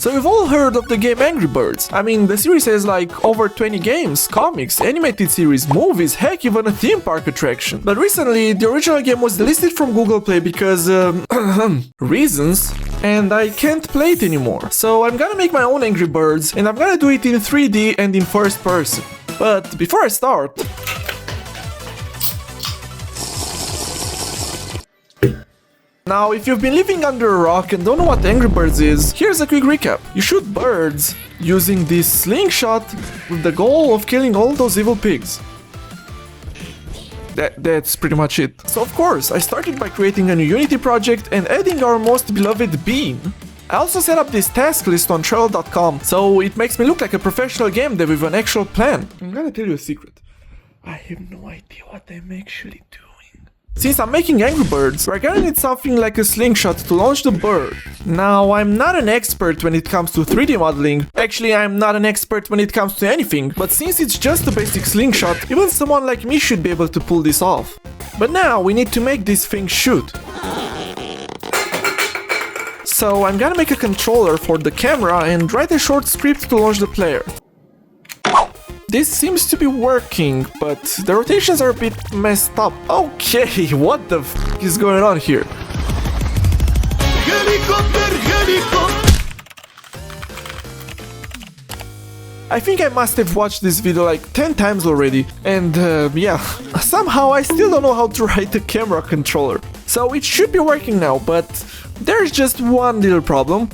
So you've all heard of the game Angry Birds. I mean, the series has like over 20 games, comics, animated series, movies, heck, even a theme park attraction. But recently, the original game was delisted from Google Play because, reasons, and I can't play it anymore. So I'm gonna make my own Angry Birds, and I'm gonna do it in 3D and in first person. But before I start... Now, if you've been living under a rock and don't know what Angry Birds is, here's a quick recap. You shoot birds using this slingshot with the goal of killing all those evil pigs. That's pretty much it. So of course, I started by creating a new Unity project and adding our most beloved bean. I also set up this task list on Trello.com, so it makes me look like a professional game dev with an actual plan. I'm gonna tell you a secret. I have no idea what I'm actually doing. Since I'm making Angry Birds, we're gonna need something like a slingshot to launch the bird. Now, I'm not an expert when it comes to 3D modeling. Actually, I'm not an expert when it comes to anything, but since it's just a basic slingshot, even someone like me should be able to pull this off. But now, we need to make this thing shoot. So I'm gonna make a controller for the camera and write a short script to launch the player. This seems to be working, but the rotations are a bit messed up. Okay, what the f is going on here? Helicopter! I think I must have watched this video like 10 times already, and yeah, somehow I still don't know how to write a camera controller. So it should be working now, but there's just one little problem.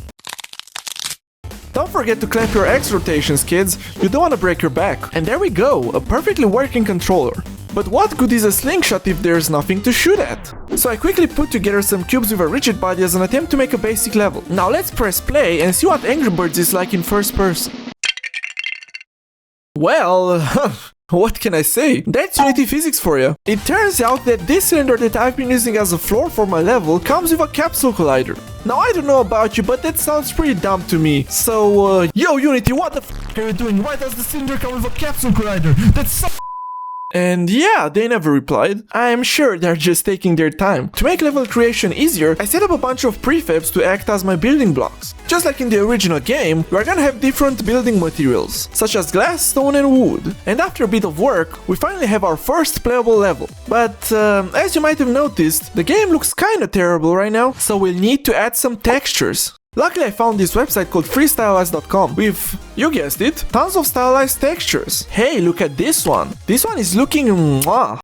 Don't forget to clamp your X rotations, kids, you don't want to break your back. And there we go, a perfectly working controller. But what good is a slingshot if there's nothing to shoot at? So I quickly put together some cubes with a rigid body as an attempt to make a basic level. Now let's press play and see what Angry Birds is like in first person. Well, what can I say? That's Unity physics for you. It turns out that this cylinder that I've been using as a floor for my level comes with a Capsule Collider. Now I don't know about you, but that sounds pretty dumb to me. So, yo Unity, what the f are you doing? Why does the cylinder come with a Capsule Collider? That's so... And yeah, they never replied. I'm sure they're just taking their time. To make level creation easier, I set up a bunch of prefabs to act as my building blocks. Just like in the original game, we're gonna have different building materials, such as glass, stone and wood. And after a bit of work, we finally have our first playable level. But as you might have noticed, the game looks kinda terrible right now, so we'll need to add some textures. Luckily I found this website called freestylized.com with, you guessed it, tons of stylized textures. Hey, look at this one. This one is looking mwah.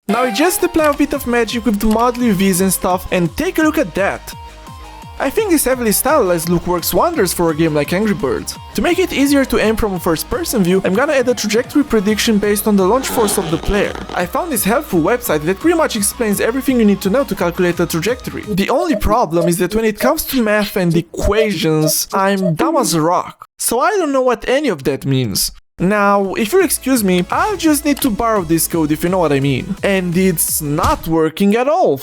Now we just apply a bit of magic with the model UVs and stuff and take a look at that. I think this heavily stylized look works wonders for a game like Angry Birds. To make it easier to aim from a first-person view, I'm gonna add a trajectory prediction based on the launch force of the player. I found this helpful website that pretty much explains everything you need to know to calculate a trajectory. The only problem is that when it comes to math and equations, I'm dumb as a rock. So I don't know what any of that means. Now, if you'll excuse me, I'll just need to borrow this code if you know what I mean. And it's not working at all.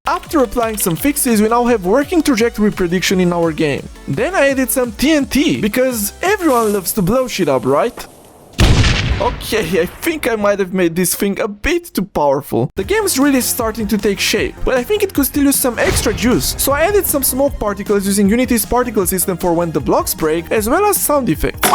After applying some fixes, we now have working trajectory prediction in our game. Then I added some TNT, because everyone loves to blow shit up, right? Okay, I think I might have made this thing a bit too powerful. The game is really starting to take shape, but I think it could still use some extra juice. So I added some smoke particles using Unity's particle system for when the blocks break, as well as sound effects.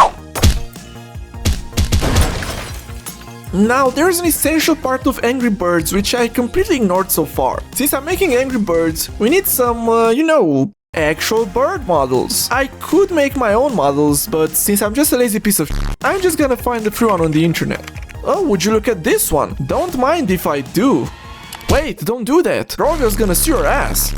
Now, there's an essential part of Angry Birds which I completely ignored so far. Since I'm making Angry Birds, we need some, you know, actual bird models. I could make my own models, but since I'm just a lazy piece of shit, I'm just gonna find a free one on the internet. Oh, would you look at this one? Don't mind if I do. Wait, don't do that. Rovio's gonna sue your ass.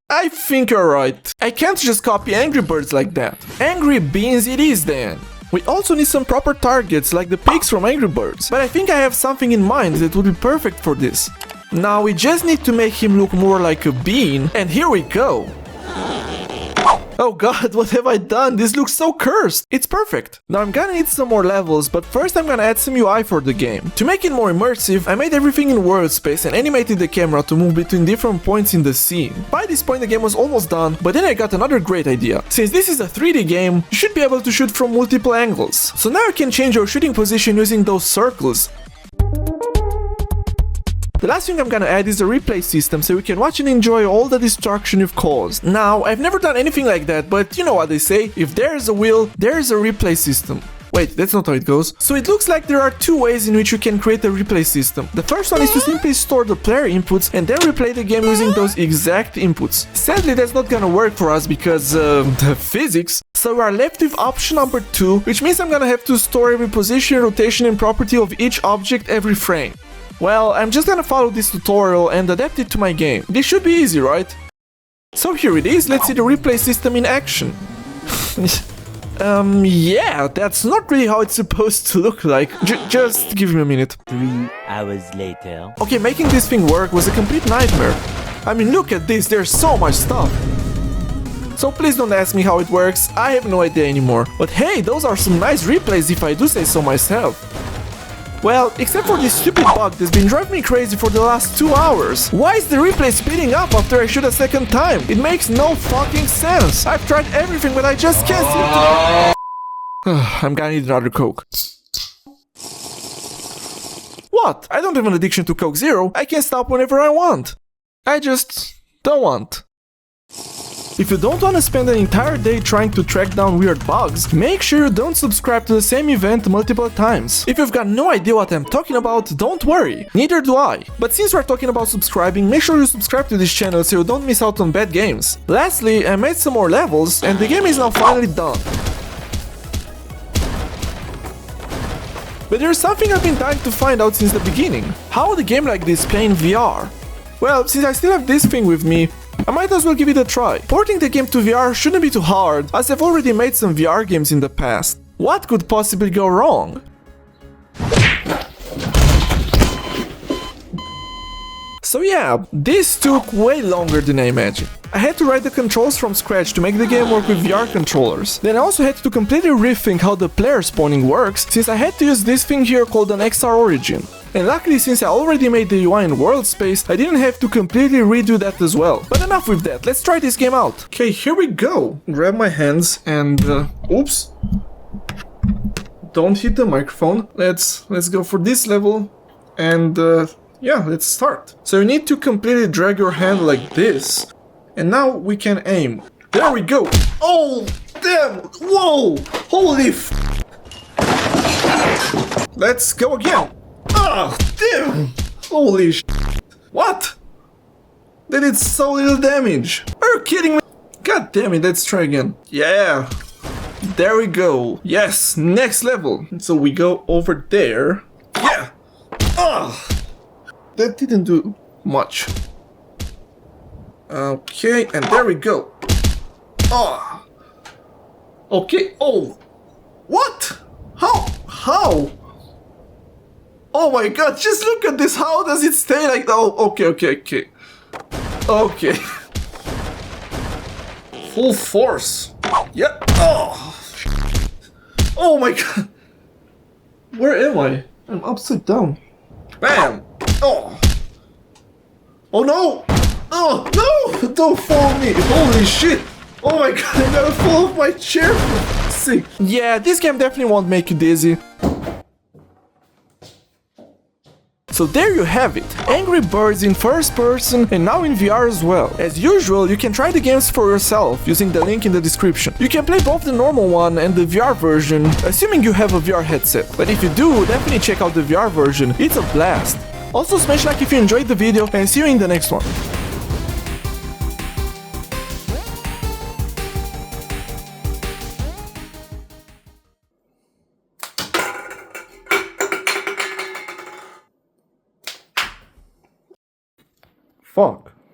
I think you're right. I can't just copy Angry Birds like that. Angry Beans it is then. We also need some proper targets like the pigs from Angry Birds, but I think I have something in mind that would be perfect for this. Now we just need to make him look more like a bean, and here we go! Oh god, what have I done? This looks so cursed! It's perfect! Now I'm gonna need some more levels, but first I'm gonna add some UI for the game. To make it more immersive, I made everything in world space and animated the camera to move between different points in the scene. By this point the game was almost done, but then I got another great idea. Since this is a 3D game, you should be able to shoot from multiple angles. So now you can change your shooting position using those circles. The last thing I'm gonna add is a replay system so you can watch and enjoy all the destruction you've caused. Now, I've never done anything like that, but you know what they say, if there's a will, there's a replay system. Wait, that's not how it goes. So it looks like there are two ways in which you can create a replay system. The first one is to simply store the player inputs and then replay the game using those exact inputs. Sadly, that's not gonna work for us because, the physics. So we are left with option number 2, which means I'm gonna have to store every position, rotation and property of each object every frame. Well, I'm just gonna follow this tutorial and adapt it to my game. This should be easy, right? So here it is, let's see the replay system in action. Yeah, that's not really how it's supposed to look like. Just give me a minute. 3 hours later. Okay, making this thing work was a complete nightmare. I mean, look at this, there's so much stuff. So please don't ask me how it works, I have no idea anymore. But hey, those are some nice replays if I do say so myself. Well, except for this stupid bug that's been driving me crazy for the last 2 hours. Why is the replay speeding up after I shoot a second time? It makes no fucking sense. I've tried everything but I just can't seem to... I'm gonna need another Coke. What? I don't have an addiction to Coke Zero. I can stop whenever I want. I just don't want. If you don't want to spend an entire day trying to track down weird bugs, make sure you don't subscribe to the same event multiple times. If you've got no idea what I'm talking about, don't worry, neither do I. But since we're talking about subscribing, make sure you subscribe to this channel so you don't miss out on bad games. Lastly, I made some more levels and the game is now finally done. But there's something I've been dying to find out since the beginning. How would a game like this play in VR? Well, since I still have this thing with me, I might as well give it a try. Porting the game to VR shouldn't be too hard, as I've already made some VR games in the past. What could possibly go wrong? So yeah, this took way longer than I imagined. I had to write the controls from scratch to make the game work with VR controllers. Then I also had to completely rethink how the player spawning works, since I had to use this thing here called an XR Origin. And luckily, since I already made the UI in world space, I didn't have to completely redo that as well. But enough with that, let's try this game out. Okay, here we go. Grab my hands and oops. Don't hit the microphone. Let's go for this level and yeah, let's start. So you need to completely drag your hand like this. And now we can aim. There we go. Oh, damn. Whoa. Holy f. Let's go again. Ah, damn! Holy sh**. What? That did so little damage. Are you kidding me? God damn it, let's try again. Yeah. There we go. Yes, next level. So we go over there. Yeah. Ah. That didn't do much. Okay, and there we go. Ah. Okay, oh. What? How? Oh my god, just look at this, how does it stay like that? Oh, okay. Okay. Full force. Yeah. Oh my god. Where am I? I'm upside down. Bam. Oh. Oh no. Oh no. Don't follow me. Holy shit. Oh my god, I gotta fall off my chair. Sick. Yeah, this game definitely won't make you dizzy. So there you have it, Angry Birds in first person and now in VR as well. As usual, you can try the games for yourself using the link in the description. You can play both the normal one and the VR version, assuming you have a VR headset. But if you do, definitely check out the VR version, it's a blast. Also smash like if you enjoyed the video and see you in the next one. Fuck.